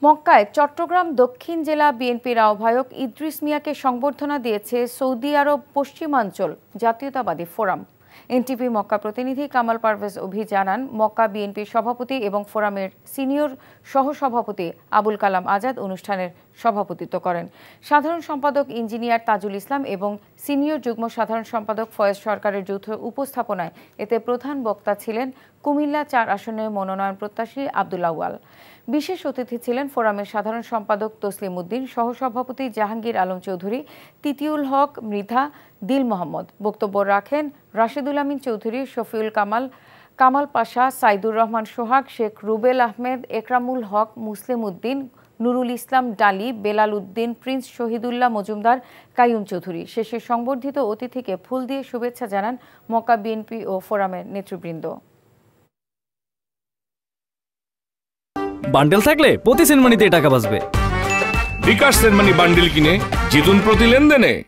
মক্কায় চট্টগ্রাম দক্ষিণ জেলা বিএনপির আহ্বায়ক ইদ্রিস মিয়াকে সংবর্ধনা দিয়েছে সৌদি আরব পশ্চিমাঞ্চল জাতীয়তাবাদী ফোরাম। এনটিভি মক্কা প্রতিনিধি কামাল পারভেজ অভি জানান, মক্কা বিএনপির সভাপতি এবং ফোরামের সিনিয়র সহসভাপতি আবুল কালাম আজাদ অনুষ্ঠানের সভাপতিত্ব করেন। সাধারণ সম্পাদক ইঞ্জিনিয়ার তাজুল ইসলাম এবং সিনিয়র যুগ্ম সাধারণ সম্পাদক ফয়েজ সরকারের যৌথ উপস্থাপনায় এতে প্রধান বক্তা ছিলেন কুমিল্লা ৪ আসনের মনোনয়ন প্রত্যাশী আব্দুল আউয়াল। বিশেষ অতিথি ছিলেন ফোরামের সাধারণ সম্পাদক তসলিম উদ্দিন, সহসভাপতি জাহাঙ্গীর আলম চৌধুরী, তিতিউল হক মৃধা, দিল মোহাম্মদ। বক্তব্য রাখেন রাশেদুল আমিন চৌধুরী, শফিউল কামাল, কামাল পাশা, সাইদুর রহমান সোহাগ, শেখ রুবেল আহমেদ, একরামুল হক, মুসলিম উদ্দিন, নুরুল ইসলাম ডালি, বেলাল উদ্দিন, প্রিন্স শহীদুল্লাহ মজুমদার, কাইয়ুম চৌধুরী। শেষে সংবর্ধিত অতিথিকে ফুল দিয়ে শুভেচ্ছা জানান মক্কা বিএনপি ও ফোরামের নেতৃবৃন্দ। বান্ডেল থাকলে প্রতি সেনমানিতে টাকা বাঁচবে। বিকাশ সেনমানি বান্ডেল কিনে জিতুন প্রতি লেনদেনে।